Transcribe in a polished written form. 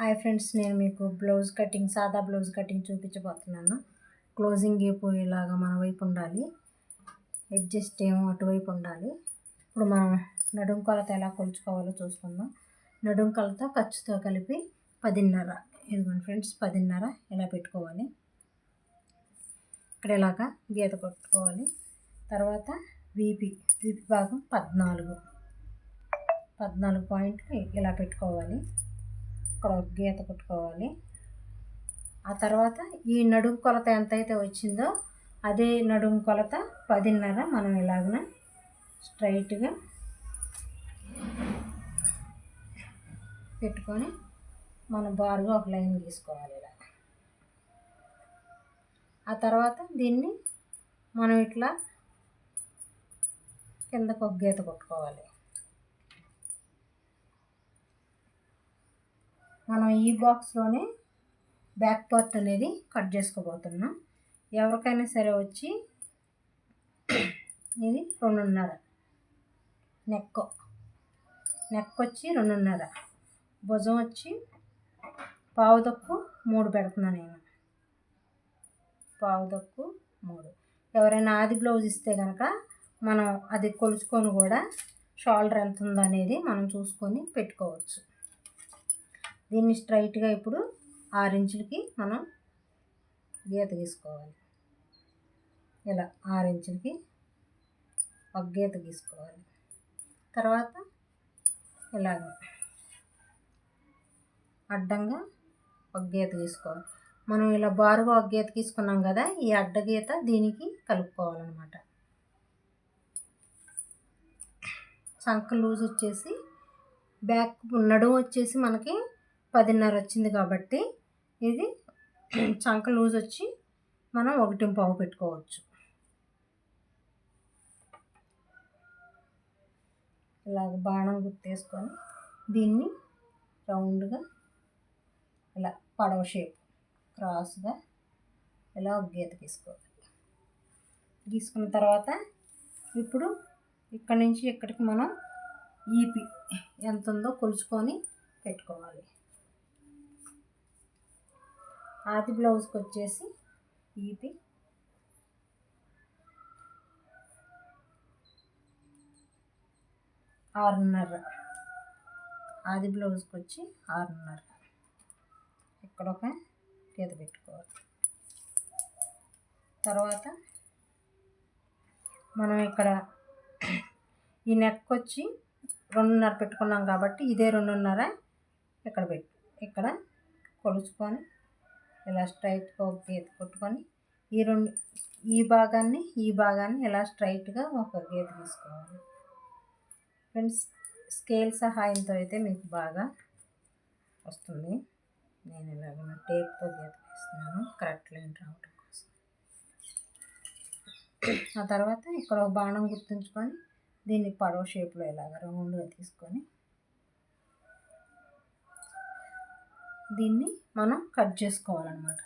Hi friends, నేను మీకు blouse cutting, సాదా బ్లౌజ్ కటింగ్ చూపించబోతున్నాను. క్లోజింగ్ అయిపోయేలాగా మన వైపు ఉండాలి, అడ్జస్ట్ ఏమో అటువైపు ఉండాలి. ఇప్పుడు మనం నడుం కొలత ఎలా కొలుచుకోవాలో చూసుకుందాం. నడుం కొలత ఖర్చుతో కలిపి 10.5. ఇదిగోండి ఫ్రెండ్స్, 10.5 ఇలా పెట్టుకోవాలి. ఇక్కడ ఇలాగా గీత కొట్టుకోవాలి. తర్వాత వీపీ భాగం 14 పాయింట్లు ఇలా పెట్టుకోవాలి. ఇక్కడ ఒక గీత కొట్టుకోవాలి. ఆ తర్వాత ఈ నడుము కొలత ఎంతైతే వచ్చిందో అదే నడుము కొలత 10.5 మనం ఇలాగన స్ట్రైట్గా పెట్టుకొని మనం బారుగా ఒక లైన్ గీసుకోవాలి ఇలా. ఆ తర్వాత దీన్ని మనం ఇట్లా కిందకు ఒక గీత కొట్టుకోవాలి. మనం ఈ బాక్స్లోనే బ్యాక్ పార్ట్ అనేది కట్ చేసుకోబోతున్నాం. ఎవరికైనా సరే వచ్చి ఇది 2.5 నెక్ వచ్చి 2.5, భుజం వచ్చి 3 పెడుతున్నాను నేను. 3. ఎవరైనా ఆది బ్లౌజ్ ఇస్తే కనుక మనం అది కొలుచుకొని కూడా షోల్డర్ ఎంత ఉందో అనేది మనం చూసుకొని పెట్టుకోవచ్చు. దీన్ని స్ట్రైట్గా ఇప్పుడు 6 ఇంచులకి మనం గీత గీసుకోవాలి. ఇలా 6 ఇంచులకి ఒక గీత గీసుకోవాలి. తర్వాత ఇలాగ అడ్డంగా ఒక గీత గీసుకోవాలి. మనం ఇలా బారుగా ఒక గీత గీసుకున్నాం కదా, ఈ అడ్డ గీత దీనికి కలుపుకోవాలన్నమాట. చంక లూజ్ వచ్చేసి బ్యాక్ నడుము వచ్చేసి మనకి 10.5 వచ్చింది కాబట్టి ఇది చంక లూజ్ వచ్చి మనం 1.5 పెట్టుకోవచ్చు. ఇలాగ బాణం గుర్తేసుకొని దీన్ని రౌండ్గా ఇలా పడవ షేప్ క్రాస్గా ఇలా ఒక గీత గీసుకోవాలి. గీసుకున్న తర్వాత ఇప్పుడు ఇక్కడి నుంచి ఇక్కడికి మనం ఈపి ఎంత ఉందో కొలుచుకొని పెట్టుకోవాలి. ఆది బ్లౌజ్కి వచ్చేసి ఈపి 6.5. ఆది బ్లౌజ్కి వచ్చి 6.5. ఇక్కడ ఒక గీత పెట్టుకోవాలి. తర్వాత మనం ఇక్కడ ఈ నెక్ వచ్చి 2.5 పెట్టుకున్నాం కాబట్టి ఇదే 2.5 ఇక్కడ కొలుచుకొని ఇలా స్ట్రైట్గా ఒక గీత కొట్టుకొని ఈ భాగాన్ని ఇలా స్ట్రైట్గా ఒక గీత తీసుకోవాలి. ఫ్రెండ్స్, స్కేల్ సహాయంతో అయితే మీకు బాగా వస్తుంది. నేను ఇలాగ టేప్తో గీత తీస్తున్నాను కరెక్ట్ లైన్ రావడం కోసం. ఆ తర్వాత ఇక్కడ ఒక బాణం గుర్తుంచుకొని దీన్ని పడవ షేప్లో ఇలాగ రౌండ్గా తీసుకొని దీన్ని మనం కట్ చేసుకోవాలన్నమాట.